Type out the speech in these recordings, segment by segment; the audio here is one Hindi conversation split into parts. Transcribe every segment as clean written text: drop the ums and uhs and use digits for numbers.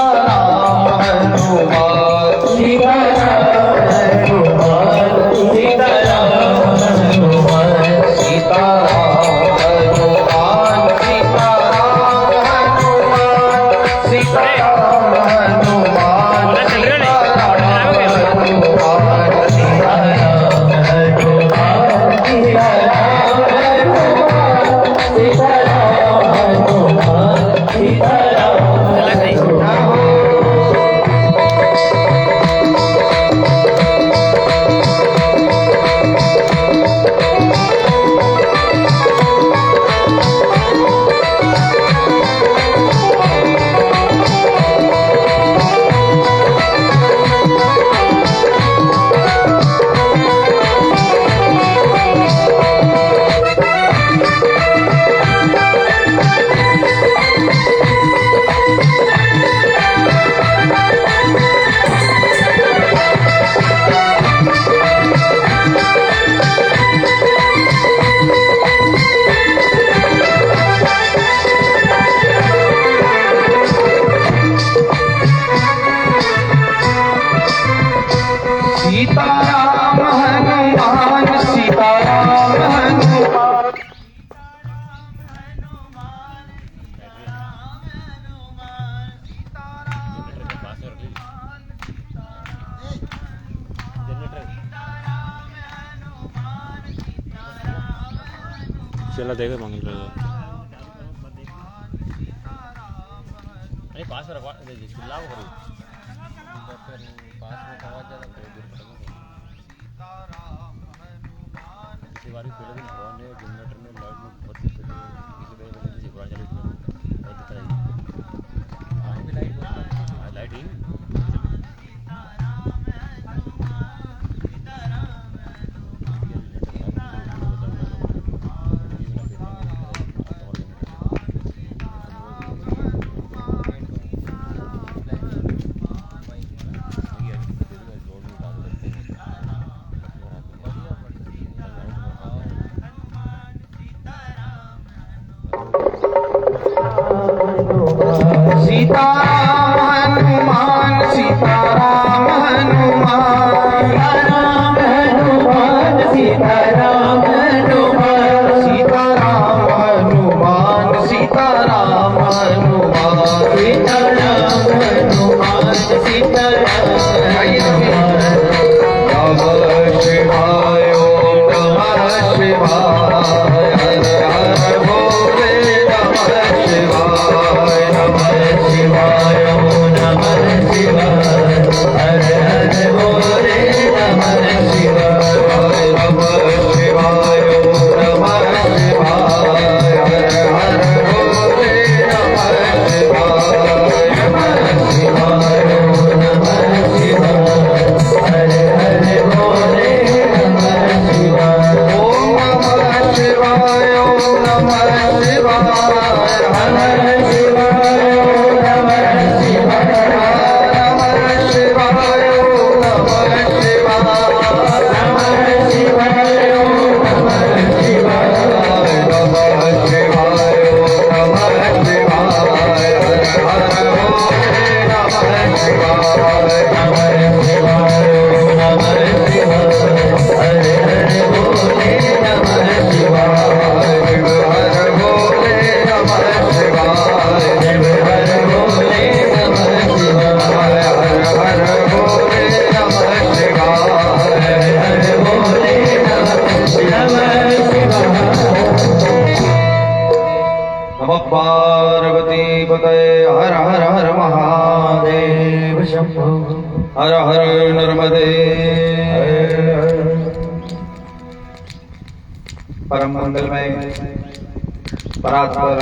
सीताराम हनुमान सीताराम हनुमान सीताराम हनुमान सीताराम हनुमान सीताराम हनुमान सीताराम हनुमान सीताराम हनुमान सीताराम हनुमान चला देखो मंगल नहीं पास में रखवा चिल्ला करो पास में आवाज ज्यादा इसी बारी पहले दिन हवा ने जनरेटर में लाइट में बहुत दिक्कत है इसी वजह से जीवन चली बहुत दिक्कत आई आज भी लाइट ही सीताराम हनुमान सीताराम हनुमान राम हनुमान सीताराम हनुमान सीताराम हनुमान सीताराम हनुमान सीताराम हनुमान सीताराम नमः शिवाय ओम नमः शिवाय हर हर भोले नमः शिवाय नमः शिवाय ओम नमः शिवाय हर हर भोले नमः शिवाय नमः शिवाय ओम नमः शिवाय हर हर भोले नमः शिवाय नमः शिवाय ओम नमः शिवाय हर हर भोले नमः शिवाय ओम नमः शिवाय ओम नमः शिवाय हर हर शिवाय ओम नमः शिवाय नमः शिवाय ओम नमः शिवाय नमः शिवाय ओम नमः शिवाय नमः शिवाय ओम नमः शिवाय हर हर भोले नमः शिवाय नमः शिवाय ओम नमः शिवाय हर हर भोले नमः शिवाय शिव हर भोले नमः शिवाय शिव हर भोले नमः शिवाय हर हर भोले नमः शिवाय हर भोले नमः शिवाय नमः पार्वती पतये हर हर हर महादेव शंभो हर हर नर्मदे परम मंगलमय परात्पर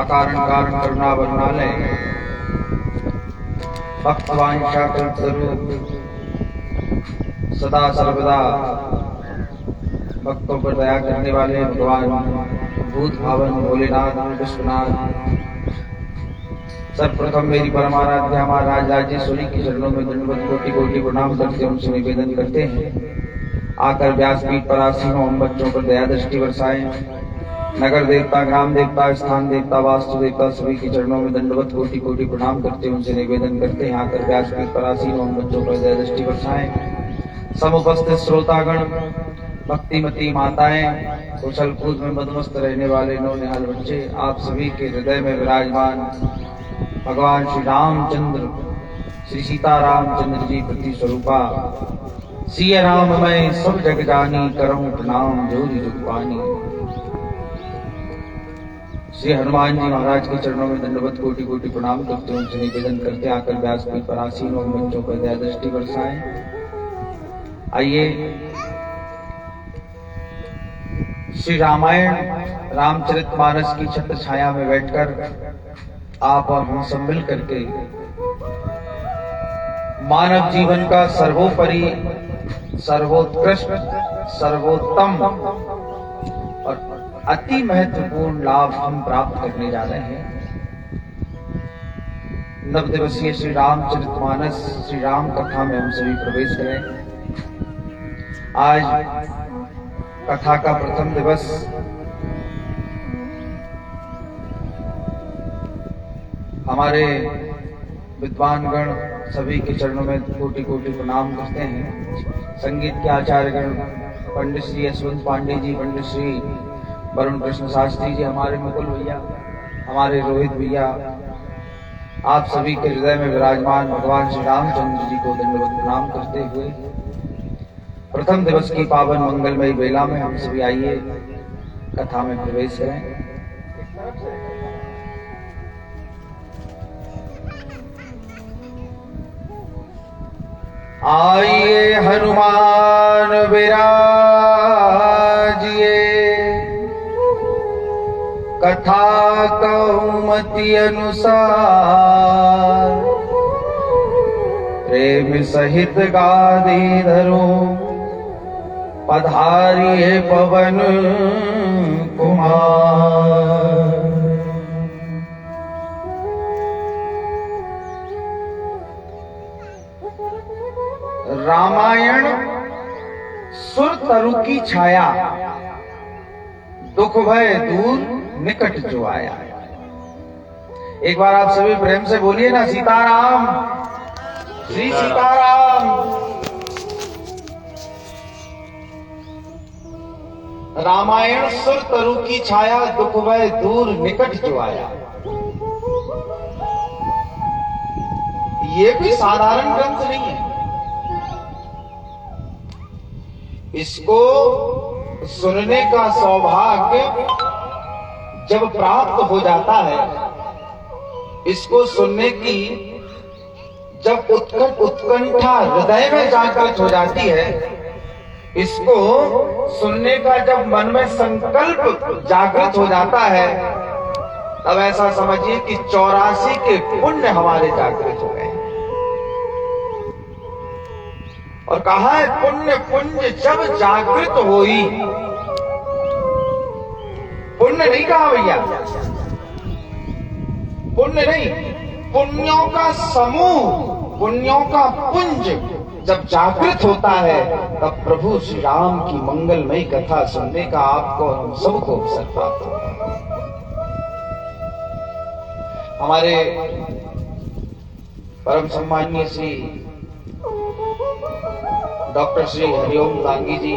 अकारण कारण करुणा वर्णालय भक्तवांशा स्वरूप सदा सर्वदा भक्तों पर दया करने वाले भगवान भूत भावन भोलेनाथ विश्वनाथ सर्वप्रथम मेरी परमाराध्या महाराज राजेश्वरी की चरणों में दंडवत कोटि कोटि प्रणाम करते उनसे निवेदन करते हैं आकर व्यासपीठ पर आसीन हम बच्चों पर दया दृष्टि बरसाएं नगर देवता, ग्राम देवता, स्थान देवता, वास्तु देवता सभी के चरणों में दंडवत कोटि कोटि प्रणाम करते हैं। उनसे निवेदन करते हैं आकर व्यासपीठ पर आसीन और बच्चों पर दया दृष्टि बरसाएं। समुपस्थित श्रोतागण, भक्तिमती माताएं, कुशल कूद में मदमस्त रहने वाले नौनिहाल बच्चे, आप सभी के हृदय में विराजमान भगवान श्री रामचंद्र, श्री सीता रामचंद्र जी प्रति स्वरूपा सिय राम मैं सब जग जानी, करऊं प्रणाम जोरी जुग पानी। श्री हनुमान जी महाराज के चरणों में दंडवत कोटि कोटि प्रणाम करते हैं। उनसे निवेदन करते आकर व्यासपीठ पर आसीन और बच्चों पर दया दृष्टि बरसाएं। आइए श्री रामायण रामचरितमानस की छत्र छाया में बैठकर आप और हम सब मिल करके मानव जीवन का सर्वोपरि, सर्वोत्कृष्ट, सर्वोत्तम और अति महत्वपूर्ण लाभ हम प्राप्त करने जा रहे हैं। नव दिवसीय श्री रामचरितमानस श्री राम कथा में हम सभी प्रवेश करें। आज कथा का प्रथम दिवस हमारे विद्वानगण सभी के चरणों में कोटि कोटि प्रणाम करते हैं। संगीत के आचार्यगण पंडित श्री यशवंत पांडे जी, पंडित श्री वरुण कृष्ण शास्त्री जी, हमारे मुकुल भैया, हमारे रोहित भैया, आप सभी के हृदय में विराजमान भगवान श्री रामचंद्र जी को दंडवत प्रणाम करते हुए प्रथम दिवस की पावन मंगलमयी बेला में हम सभी आइए कथा में प्रवेश करें। आइए हनुमान विराजिए, कथा कौमति अनुसार, प्रेम सहित गादी धरो, पधारिए पवन कुमार। रामायण सुर तरु की छाया, दुख भय दूर निकट जो आया। एक बार आप सभी प्रेम से बोलिए ना, सीताराम, श्री सीताराम। रामायण सुर तरु की छाया, दुख भय दूर निकट जो आया। ये भी साधारण ग्रंथ नहीं है। इसको सुनने का सौभाग्य जब प्राप्त हो जाता है, इसको सुनने की जब उत्कंठा हृदय में जागृत हो जाती है, इसको सुनने का जब मन में संकल्प जागृत हो जाता है, तब ऐसा समझिए कि 84 के पुण्य हमारे जागृत हो गए। और कहा है पुण्य पुंज जब जागृत होई। पुण्य नहीं कहा भैया, पुण्य नहीं, पुण्यों का समूह, पुण्यों का पुंज जब जागृत होता है, तब प्रभु श्री राम की मंगलमयी कथा सुनने का आपको हम सबको अवसर प्राप्त होता है। हमारे परम सम्माननीय श्री डॉक्टर श्री हरिओम दांगी जी,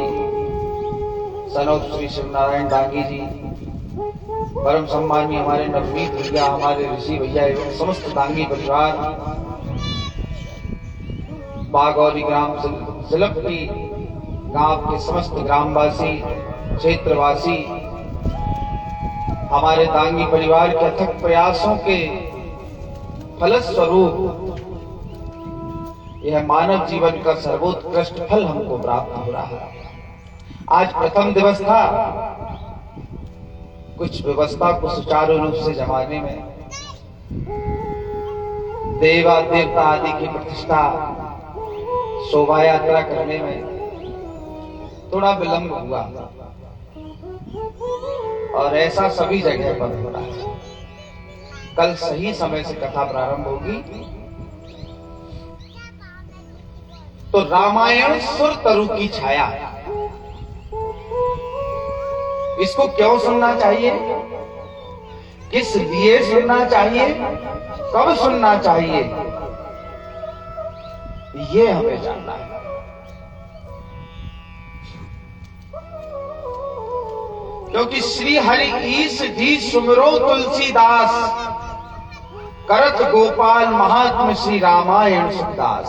सनोत श्री शिवनारायण दांगी जी, परम सम्माननीय हमारे नवनीत भैया, हमारे ऋषि भैया एवं समस्त दांगी परिवार, बागौरी ग्राम जिलपी गांव के समस्त ग्रामवासी, क्षेत्रवासी, हमारे दांगी परिवार के अथक प्रयासों के फलस्वरूप यह मानव जीवन का सर्वोत्कृष्ट फल हमको प्राप्त हो रहा है। आज प्रथम दिवस था, कुछ व्यवस्था को सुचारू रूप से जमाने में, देवा देवता आदि की प्रतिष्ठा, शोभा यात्रा करने में थोड़ा विलंब हुआ, और ऐसा सभी जगह पर हो रहा है। कल सही समय से कथा प्रारंभ होगी। तो रामायण सुर तरु की छाया, इसको क्यों सुनना चाहिए, किस लिए सुनना चाहिए, कब सुनना चाहिए, ये हमें जानना है। क्योंकि श्री हरि ईश धी सुमरो तुलसीदास, करत गोपाल महात्म श्री रामायण सुखदास।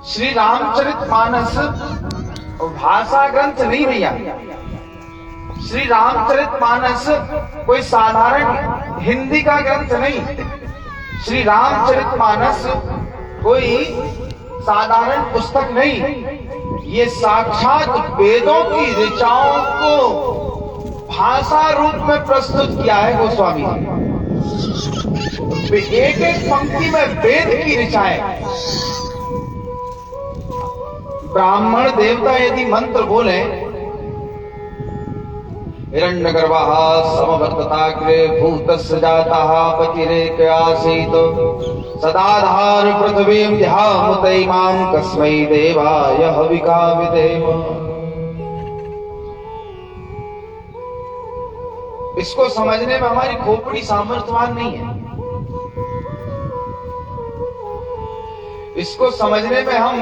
श्री रामचरितमानस भाषा ग्रंथ नहीं भैया। श्री रामचरितमानस कोई साधारण हिंदी का ग्रंथ नहीं। श्री रामचरितमानस कोई साधारण पुस्तक नहीं। ये साक्षात वेदों की ऋचाओं को भाषा रूप में प्रस्तुत किया है गोस्वामी ने। एक एक पंक्ति में वेद की ऋचाएं। ब्राह्मण देवता यदि मंत्र बोले, हिरण्यगर्भः समवर्तताग्रे भूतस्य जातः पतिरेक आसीत् सदाधार पृथ्वीं ध्यामुतैमां कस्मै देवाय हविका विधेम। इसको समझने में हमारी खोपड़ी सामर्थ्यवान नहीं है। इसको समझने में हम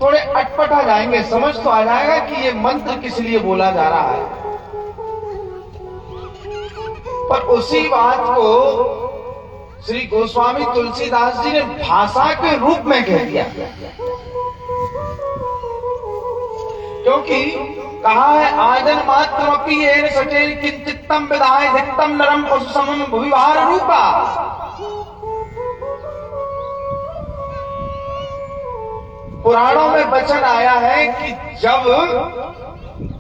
थोड़े अटपटा जाएंगे। समझ तो आ जाएगा कि ये मंत्र किस लिए बोला जा रहा है, पर उसी बात को श्री गोस्वामी तुलसीदास जी ने भाषा के रूप में कह दिया। क्योंकि कहा है आजन मात्रमपि येन सचेन किंचित्तम विधाय धिक्तम नरम पशु समम भुविहार रूपा। पुराणों में वचन आया है कि जब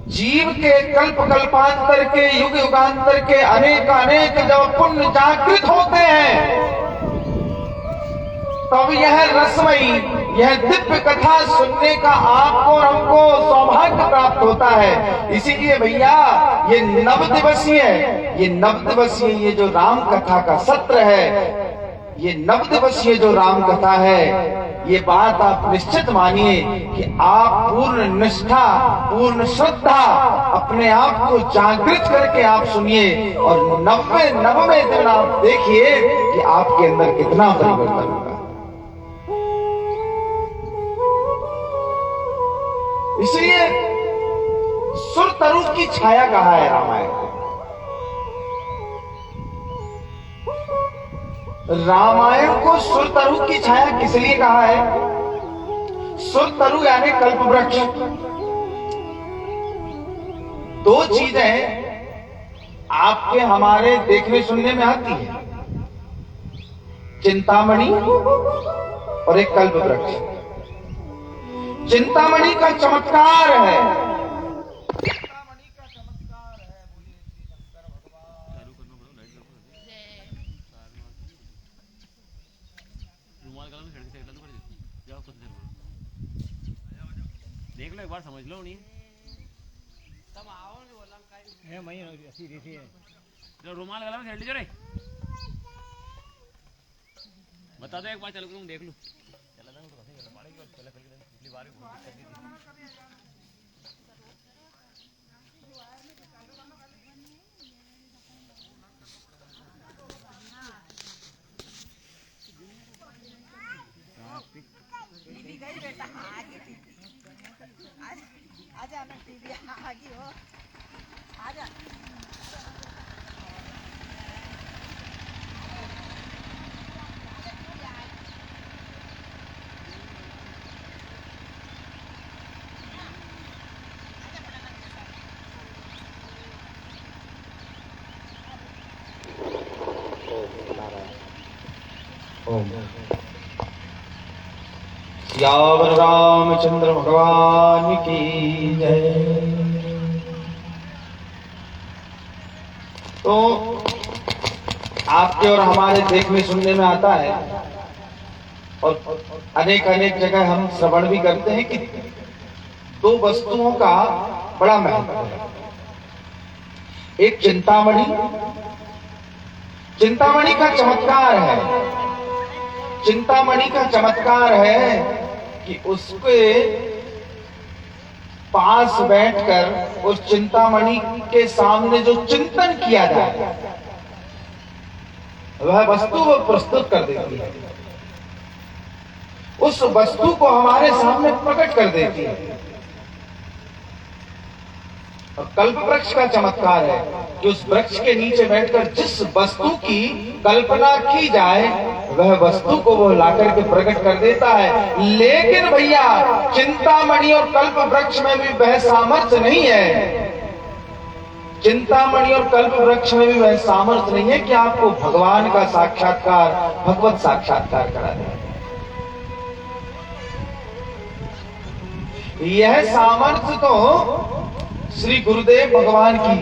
जीव के कल्प कल्पांतर के युग युगांतर के अनेक अनेक जब पुण्य जागृत होते हैं, तब यह रसमयी, यह दिव्य कथा सुनने का आपको और हमको सौभाग्य प्राप्त होता है। इसीलिए भैया ये नव दिवसीय ये जो राम कथा का सत्र है, ये नव दिवसीय जो राम कथा है, ये बात आप निश्चित मानिए कि आप पूर्ण निष्ठा, पूर्ण श्रद्धा अपने आप को जागृत करके आप सुनिए और 90वें दिन आप देखिए कि आपके अंदर कितना परिवर्तन होगा। इसलिए सुर तरु की छाया कहा है रामायण को। रामायण को सुर तरु की छाया किस लिए कहा है? सुर तरु यानी कल्प वृक्ष। दो चीजें आपके हमारे देखने सुनने में आती है, चिंतामणि और एक कल्प वृक्ष। चिंतामणि का चमत्कार है, देख लो एक बार, समझ लो नहीं तब आओ नहीं बोला है मैं ऐसी देखी है। चलो रुमाल गला में लीजिए रे, बता दो एक बार, चलो तुम देख लो। चला तो कैसे पड़ेगी और पहले पिछली बार भी बहुत दिक्कत थी। दीदी गई बेटा आगे आजा ना, दीदी आगे हो, आजा। ओम सियावर रामचंद्र भगवान की जय। तो आपके और हमारे देखने सुनने में आता है और अनेक अनेक जगह हम श्रवण भी करते हैं कि दो वस्तुओं का बड़ा महत्व है। एक चिंतामणि, चिंतामणि का चमत्कार है, चिंतामणि का चमत्कार है कि उसके पास बैठकर उस चिंतामणि के सामने जो चिंतन किया जाए वह वस्तु वो प्रस्तुत कर देती है, उस वस्तु को हमारे सामने प्रकट कर देती है। और कल्प वृक्ष का चमत्कार है कि उस वृक्ष के नीचे बैठकर जिस वस्तु की कल्पना की जाए वह वस्तु को वो लाकर के प्रकट कर देता है। लेकिन भैया चिंतामणि और कल्प वृक्ष में भी वह सामर्थ्य नहीं है, चिंतामणि और कल्प वृक्ष में भी वह सामर्थ्य नहीं है कि आपको भगवान का साक्षात्कार, भगवत साक्षात्कार करा दे। यह सामर्थ्य तो श्री गुरुदेव भगवान की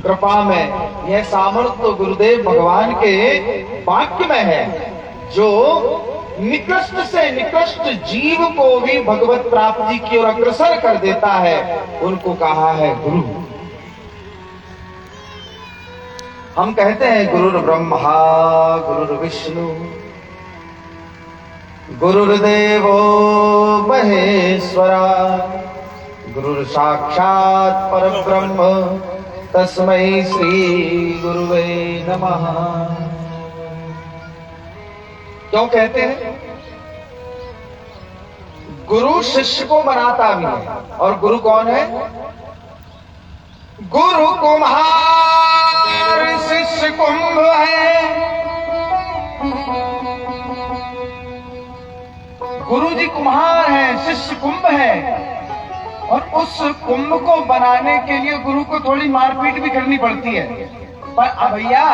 कृपा में, यह सामर्थ्य तो गुरुदेव भगवान के वाक्य में है, जो निकृष्ट से निकृष्ट जीव को भी भगवत प्राप्ति की ओर अग्रसर कर देता है। उनको कहा है गुरु। हम कहते हैं गुरुर् ब्रह्मा गुरुर्विष्णु गुरुर्देवो महेश्वरा गुरुर् साक्षात् परब्रह्म तस्मै श्री गुरुवे नमः। क्यों कहते हैं? गुरु शिष्य को बनाता भी है। और गुरु कौन है? गुरु कुम्हार शिष्य कुंभ है। गुरु जी कुम्हार है, शिष्य कुंभ है। और उस कुंभ को बनाने के लिए गुरु को थोड़ी मारपीट भी करनी पड़ती है। पर अब भैया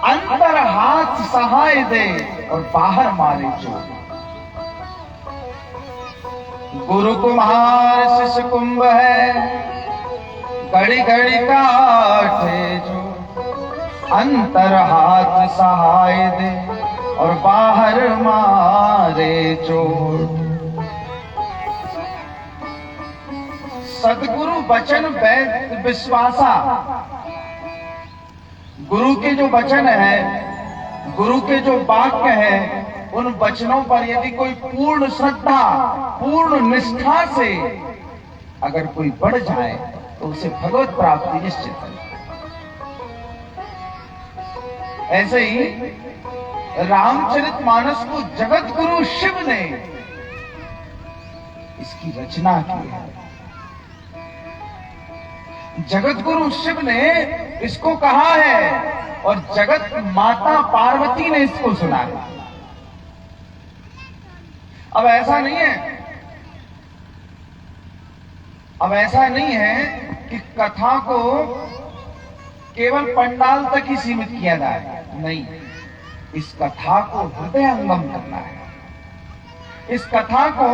अंतर हाथ सहाय दे और बाहर मारे जो। गुरु कुम्हार शिष्य कुंभ है, घड़ी घड़ी काटे जो। अंतर हाथ सहाय दे और बाहर मारे चोट। सदगुरु वचन वेद विश्वासा। गुरु के जो वचन है, गुरु के जो वाक्य है, उन वचनों पर यदि कोई पूर्ण श्रद्धा, पूर्ण निष्ठा से अगर कोई बढ़ जाए तो उसे भगवत प्राप्ति निश्चित है। ऐसे ही रामचरितमानस को जगत गुरु शिव ने इसकी रचना की है। जगत गुरु शिव ने इसको कहा है और जगत माता पार्वती ने इसको सुना है। अब ऐसा नहीं है कि कथा को केवल पंडाल तक ही सीमित किया जाए। नहीं, इस कथा को हृदयंगम करना है। इस कथा को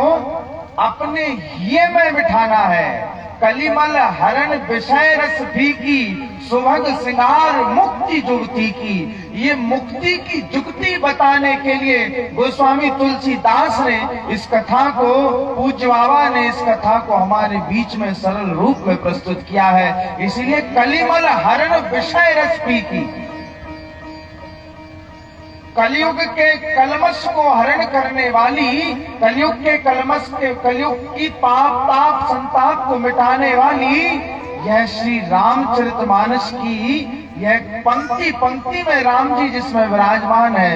अपने हिये में बिठाना है। कलिमल हरण विषय रस भी की, सुभग सिंगार मुक्ति जुगती की। ये मुक्ति की जुगती बताने के लिए गोस्वामी तुलसीदास ने इस कथा को, पूज्य बाबा ने इस कथा को हमारे बीच में सरल रूप में प्रस्तुत किया है। इसलिए कलिमल हरण विषय रस भी की। कलयुग के कलमश को हरण करने वाली, कलयुग के कलमश के, कलयुग की पाप ताप संताप को मिटाने वाली यह श्री रामचरितमानस की यह पंक्ति पंक्ति में राम जी जिसमें विराजमान है,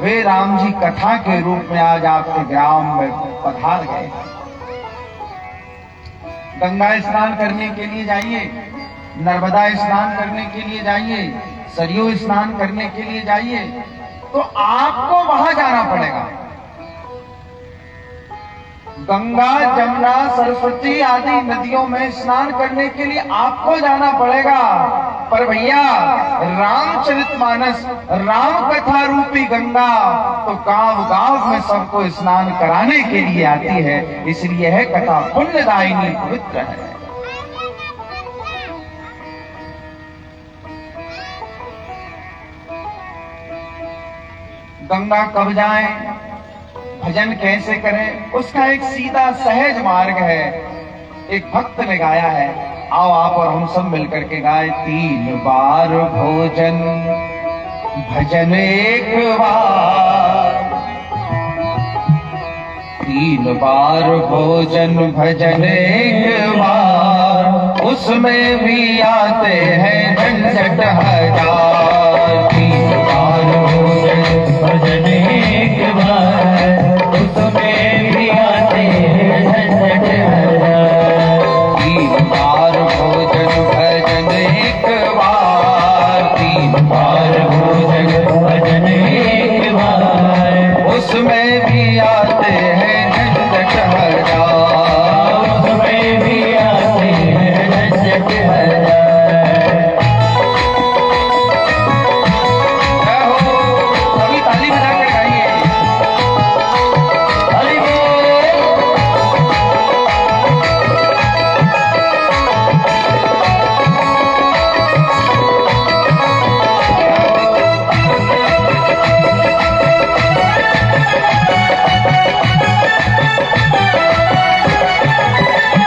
वे राम जी कथा के रूप में आज आपके ग्राम में पधार गए। गंगा स्नान करने के लिए जाइए, नर्मदा स्नान करने के लिए जाइए, सरयू स्नान करने के लिए जाइए, तो आपको वहां जाना पड़ेगा। गंगा, जमुना, सरस्वती आदि नदियों में स्नान करने के लिए आपको जाना पड़ेगा। पर भैया रामचरितमानस, राम कथा रूपी गंगा तो गांव गांव में सबको स्नान कराने के लिए आती है। इसलिए है कथा पुण्यदायिनी, पवित्र है। गंगा कब जाएं, भजन कैसे करें, उसका एक सीधा सहज मार्ग है। एक भक्त ने गाया है, आओ आप और हम सब मिलकर के गाए। 3 बार भोजन भजन एक बार, 3 बार भोजन भजन एक बार, उसमें भी आते हैं झंझट हजार। 3 बार भजन एक बार उसमें भी आते हैं झंझट हजार। 3 बार भोजन भजन एक बार। 3 बार भोजन भजन एक बार उसमें भी आते हैं झंझट हजार। उसमें भी आते हैं झंझट हजार। जय हो, सभी ताली बजाकर गाइए। हरि बोल।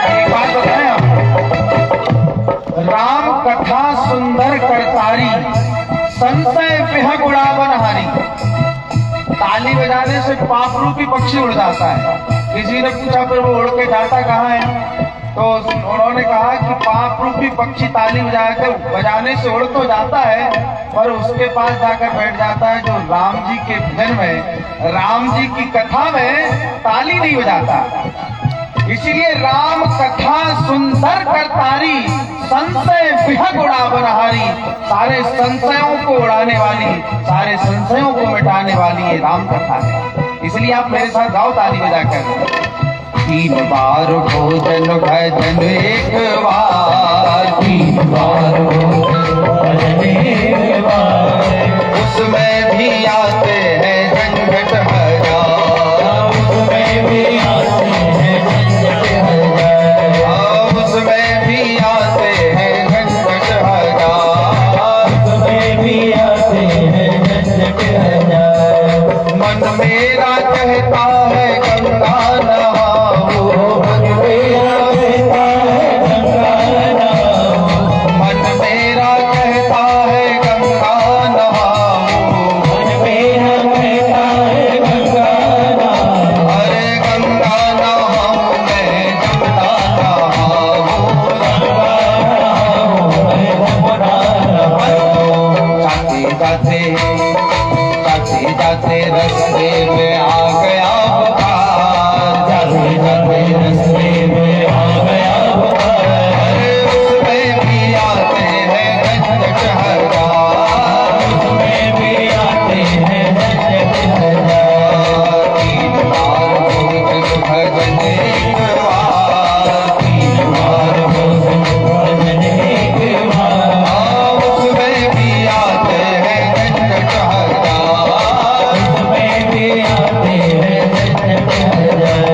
एक बात बताएं आप, राम कथा सुंदर करतारी, संशय विहग उड़ावन हारी। ताली बजाने से पाप रूपी पक्षी उड़ जाता है। किसी ने पूछा फिर वो उड़ के जाता कहाँ है, तो उन्होंने कहा कि पाप रूपी पक्षी ताली बजाने से उड़ तो जाता है, पर उसके पास जाकर बैठ जाता है जो राम जी के भजन में, राम जी की कथा में ताली नहीं बजाता। इसीलिए राम कथा सुंदर करतारी, संशय विहग उड़ावनहारी। सारे संशयों को उड़ाने वाली, सारे संशयों को मिटाने वाली ये राम कथा है। इसलिए आप मेरे साथ गाओ ताली बजाकर। 3 बार भोजन भजन एक बार। 3 बार भजन एक बार उसमें भी आते हैं झंझट हजार। उसमें भी आते हैं झंझट हजार। उसमें भी आते हैं झंझट हजार। उसमें भी आते हैं झंझट हजार। मन मेरा कहता है गंगा नहाओ। मन मेरा कहता है गंगा नहाओ। मन मेरा कहता है गंगा नहाओ। मन मेरा कहता है गंगा नहाओ। अरे गंगा नहाओ मैं जमुना नहाओ। जाते जाते रस्ते में आ गया बुखार। जाते जाते रस्ते में आ गया बुखार। अरे उसमें भी आते हैं झंझट हजार। उसमें भी आते हैं झंझट हजार। 3 बार भोजन भजन एक बार। 3 बार भजन एक बार उसमें भी आते हैं झंझट हजार। उसमें भी आते हैं झंझट हजार।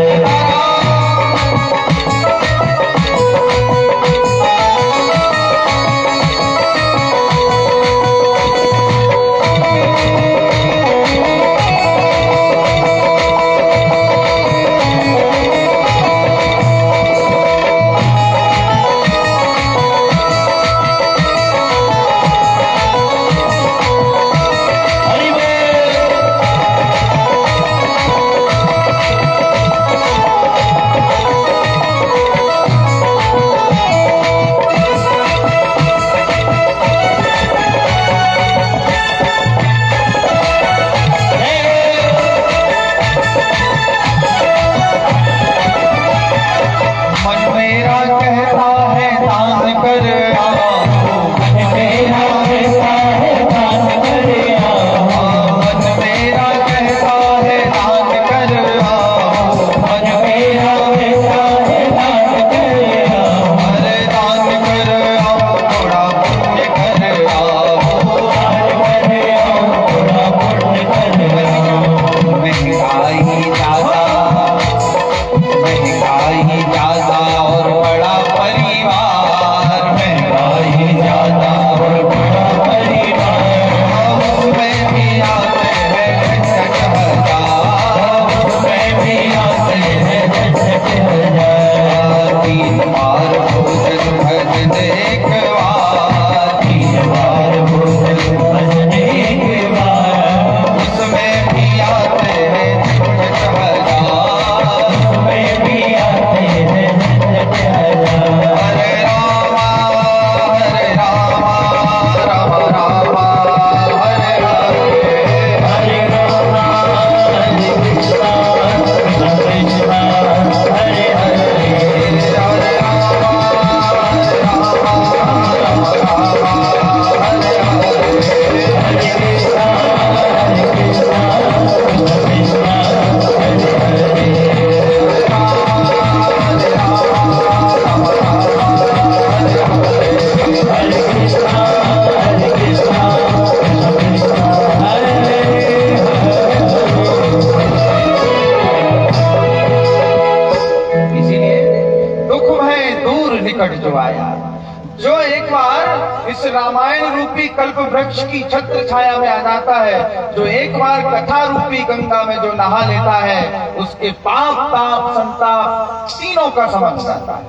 वृक्ष की छत्र छाया में आ जाता है। जो एक बार कथा रूपी गंगा में जो नहा लेता है, उसके पाप ताप संताप तीनों का समझ जाता है।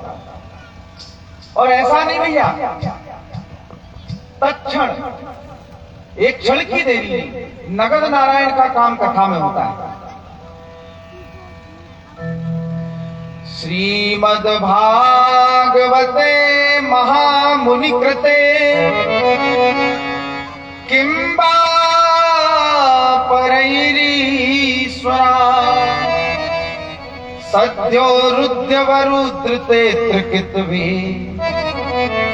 और ऐसा नहीं भैया, तत्क्षण, एक क्षण की देरी नहीं, नगद नारायण का काम कथा में होता है। श्रीमद् भागवते महामुनि कृते किंबा परैरीश्वरा सद्यो रुद्रवरुद्रते त्रिकितभि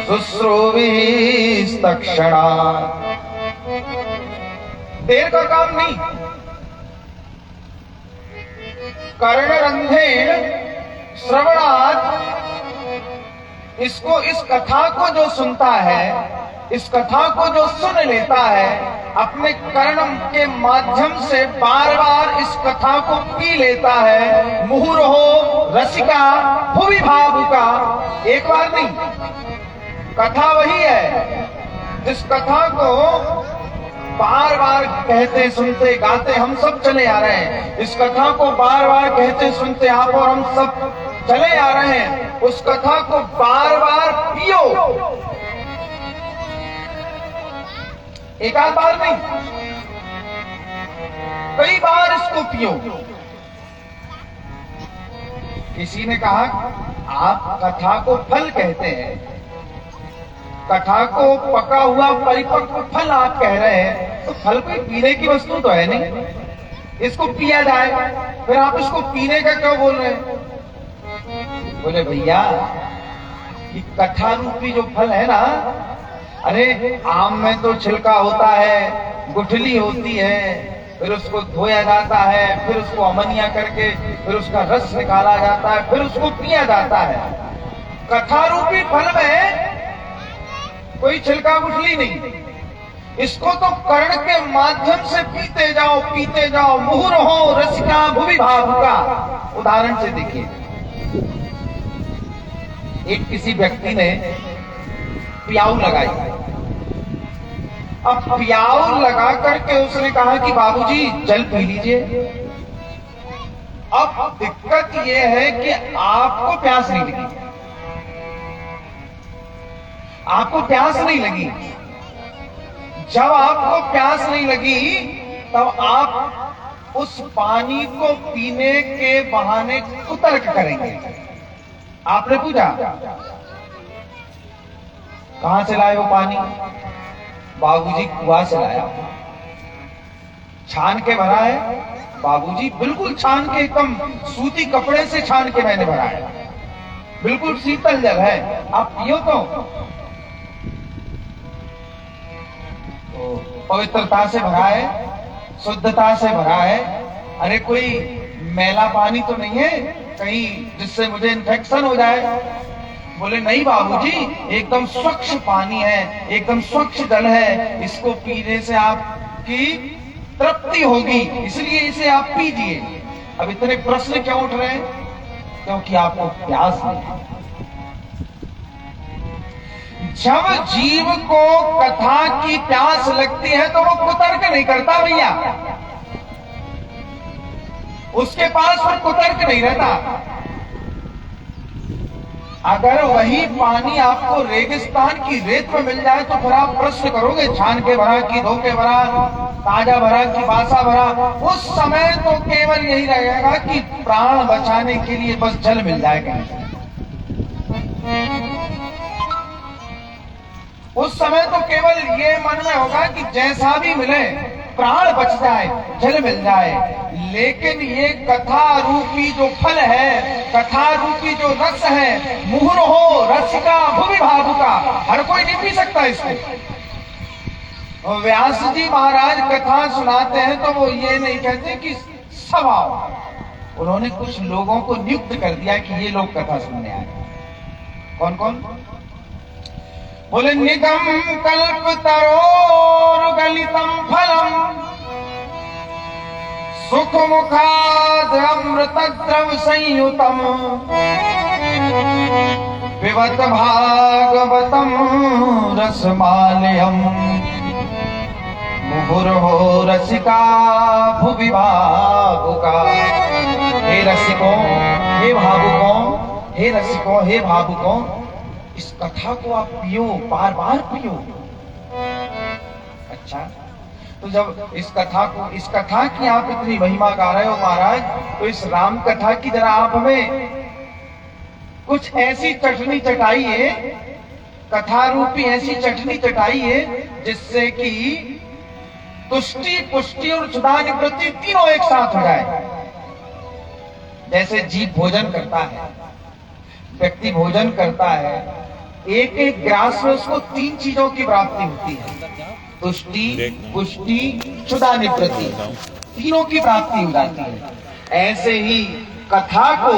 शुश्रूभिस्तक्षणा। देर का काम नहीं, कर्णरंध्रेण श्रवणात्, इसको, इस कथा को जो सुनता है, इस कथा को जो सुन लेता है, अपने कर्ण के माध्यम से बार बार इस कथा को पी लेता है। मुहुर्हो रसिका भुवि भावुका, एक बार नहीं, कथा वही है जिस कथा को बार बार कहते सुनते गाते हम सब चले आ रहे हैं। इस कथा को बार बार कहते सुनते आप और हम सब चले आ रहे हैं। उस कथा को बार बार पियो, एक आध बार नहीं, कई बार इसको पियो। किसी ने कहा आप कथा को फल कहते हैं, कथा को पका हुआ परिपक्व फल आप कह रहे हैं, तो फल कोई पीने की वस्तु तो है नहीं, इसको पिया जाए, फिर आप इसको पीने का क्यों बोल रहे हैं? बोले भैया, ये कथा रूपी जो फल है ना, अरे आम में तो छिलका होता है, गुठली होती है, फिर उसको धोया जाता है, फिर उसको अमनिया करके फिर उसका रस निकाला जाता है, फिर उसको पिया जाता है। कथा रूपी फल में कोई छिलका गुठली नहीं, इसको तो कर्ण के माध्यम से पीते जाओ पीते जाओ। मुहुर्हो रसिका भुवि भावुका, उदाहरण से देखिए, एक किसी व्यक्ति ने प्याऊ लगाई, अब प्याऊ लगा करके उसने कहा कि बाबूजी जल पी लीजिए। अब दिक्कत यह है कि आपको प्यास नहीं लगी, आपको प्यास नहीं लगी। जब आपको प्यास नहीं लगी तब आप उस पानी को पीने के बहाने कुतर्क करेंगे। आपने पूछा कहां से लाए वो पानी? बाबूजी कुआं से लाया। छान के भरा है? बाबूजी बिल्कुल छान के, एकदम सूती कपड़े से छान के मैंने भरा है, बिल्कुल शीतल जल है, आप पियो तो पवित्रता से भरा है, शुद्धता से भरा है। अरे कोई मैला पानी तो नहीं है कहीं जिससे मुझे इन्फेक्शन हो जाए? बोले नहीं बाबूजी, एकदम स्वच्छ पानी है, एकदम स्वच्छ जल है, इसको पीने से आपकी तृप्ति होगी, इसलिए इसे आप पीजिए। अब इतने प्रश्न क्यों उठ रहे हैं? क्योंकि आपको प्यास नहीं है। जब जीव को कथा की प्यास लगती है तो वो कुतर्क नहीं करता भैया, उसके पास फिर कुतर्क नहीं रहता। अगर वही पानी आपको रेगिस्तान की रेत में मिल जाए तो फिर आप प्रश्न करोगे छान के भरा कि धो के भरा, ताजा भरा कि बासा भरा। उस समय तो केवल यही रहेगा कि प्राण बचाने के लिए बस जल मिल जाएगा। उस समय तो केवल ये मन में होगा कि जैसा भी मिले प्राण बच जाए, जल मिल जाए। लेकिन ये कथा रूपी जो फल है, कथा रूपी जो रस है, मुहुर्हो रसिका भुवि भावुका, हर कोई नहीं पी सकता इसको। व्यास जी महाराज कथा सुनाते हैं तो वो ये नहीं कहते कि सब आओ, उन्होंने कुछ लोगों को नियुक्त कर दिया कि ये लोग कथा सुनने आए। कौन कौन? बोले निगम कल्प तरोर गलितम फलम सुख मुखाद अमृत द्रव संयुतम पिबत भागवतम रसमालयम हो रसिका भुवि भावुका। हे रसिकों, हे भावुकों, हे रसिकों, हे भावुकों, इस कथा को आप पियो, बार बार पियो। अच्छा, तो जब इस कथा की आप इतनी महिमा गा रहे हो महाराज, तो इस राम कथा की जरा आप हमें कुछ ऐसी चटनी चटाइए, कथा रूपी ऐसी चटनी चटाइए जिससे कि तुष्टि, पुष्टि और क्षुधा निवृत्ति तीनों एक साथ हो जाए। जैसे जीव भोजन करता है, व्यक्ति भोजन करता है, एक एक ग्रास में उसको 3 चीजों की प्राप्ति होती है, तुष्टि, पुष्टि, क्षुधा निवृत्ति, तीनों की प्राप्ति हो जाती है। ऐसे ही कथा को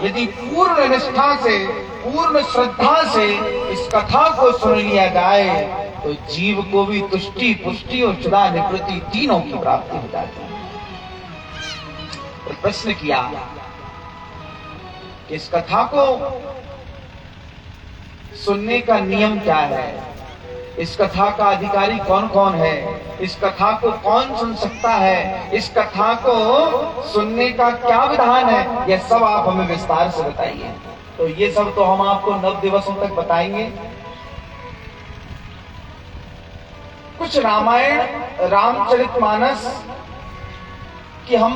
यदि पूर्ण निष्ठा से, पूर्ण श्रद्धा से इस कथा को सुन लिया जाए तो जीव को भी तुष्टि, पुष्टि और क्षुधा निवृत्ति तीनों की प्राप्ति हो जाती है। तो प्रश्न किया, इस कथा को सुनने का नियम क्या है, इस कथा का अधिकारी कौन कौन है, इस कथा को कौन सुन सकता है, इस कथा को सुनने का क्या विधान है, यह सब आप हमें विस्तार से बताइए। तो ये सब तो हम आपको 9 दिवसों तक बताएंगे। कुछ रामायण, रामचरितमानस की हम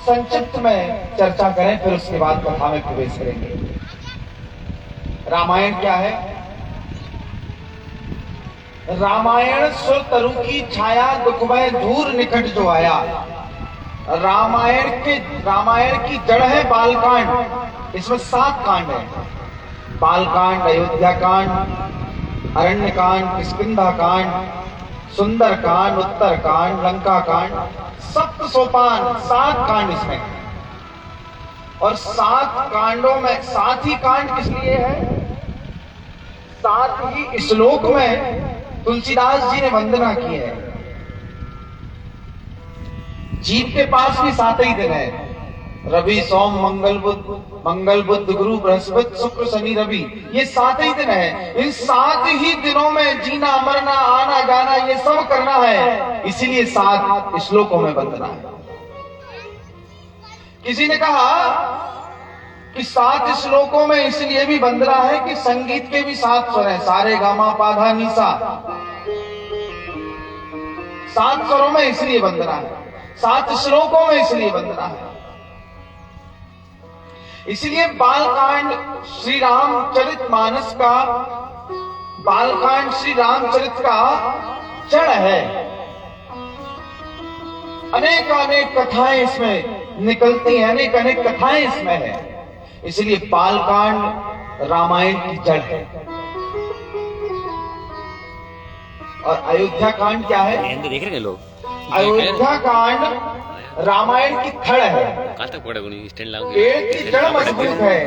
संक्षिप्त में चर्चा करें, फिर उसके बाद कथा में प्रवेश करेंगे। रामायण क्या है? रामायण सुर तरु की छाया, दुखमय धूर निकट जो आया। रामायण की जड़ है बालकांड। इसमें 7 कांड है, बालकांड, अयोध्या कांड, अरण्य कांड, किष्किंधा कांड, सुंदर कांड, उत्तर कांड, लंका कांड, 7 सोपान, 7 कांड इसमें। और 7 कांडों में 7 ही कांड किस लिए है? 7 ही श्लोक में तुलसीदास जी ने वंदना की है। जीव के पास भी 7 ही दिन है, रवि, सोम, मंगल बुध गुरु बृहस्पति शुक्र शनि रवि, ये 7 ही दिन है। इन 7 ही दिनों में जीना मरना, आना जाना, ये सब करना है, इसीलिए 7 श्लोकों में वंदना है। किसी ने कहा कि 7 श्लोकों में इसलिए भी वंदना है कि संगीत के भी 7 स्वर हैं, सारे गामा पाधा निसा, 7 स्वरों में इसलिए वंदना है, 7 श्लोकों में इसलिए वंदना है। इसलिए बालकांड श्री रामचरितमानस का, बालकांड श्री रामचरित का जड़ है। अनेक अनेक कथाएं इसमें निकलती हैं, अनेक अनेक कथाएं इसमें है, इसलिए बालकांड रामायण की जड़ है। और अयोध्या कांड क्या है? देख रहे हैं लोग, अयोध्या कांड रामायण की थड़ है। पेड़ की जड़ मजबूत है,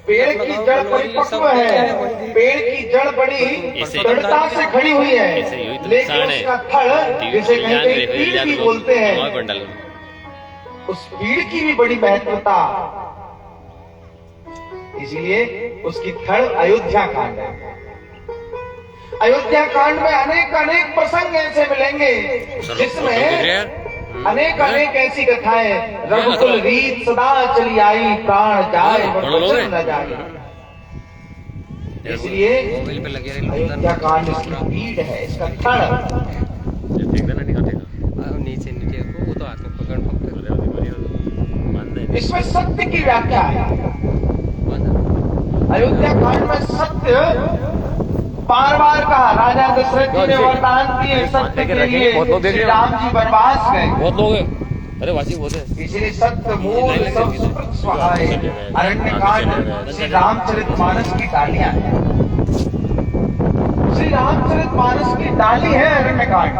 पेड़ की जड़ परिपक्व है, पेड़ की जड़ बड़ी दृढ़ता से खड़ी हुई है, लेकिन उसका थड़, जिसे कहीं पीड़ भी बोलते हैं, उस पीड़ की भी बड़ी महत्वता, इसीलिए उसकी थड़ अयोध्या कांड है। अयोध्या कांड में अनेक अनेक प्रसंग ऐसे मिलेंगे जिसमें अनेक अनेक ऐसी कथाएं, रघुकुल रीत सदा चली आई, प्राण जाए वचन न जाए। इसलिए अयोध्या कांड इसकी पीड़ है, इसका थड़। नीचे नीचे वो तो हाथ में पकड़ इसमें सत्य की व्याख्या है। अयोध्या कांड में सत्य बार बार कहा, राजा दशरथ जी ने वरदान दिए सत्य के लिए, श्री राम जी वनवास गए, बहुत लोग हैं, अरे वासी बहुत है, इसलिए सत्य मूल सब सुकृत सहाय। अरण्य कांड श्री रामचरितमानस की डालियां हैं, श्री रामचरितमानस की डाली है अरण्य कांड।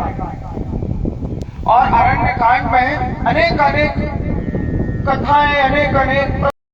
और अरण्य कांड में अनेक अनेक कथाएं, अनेक अनेक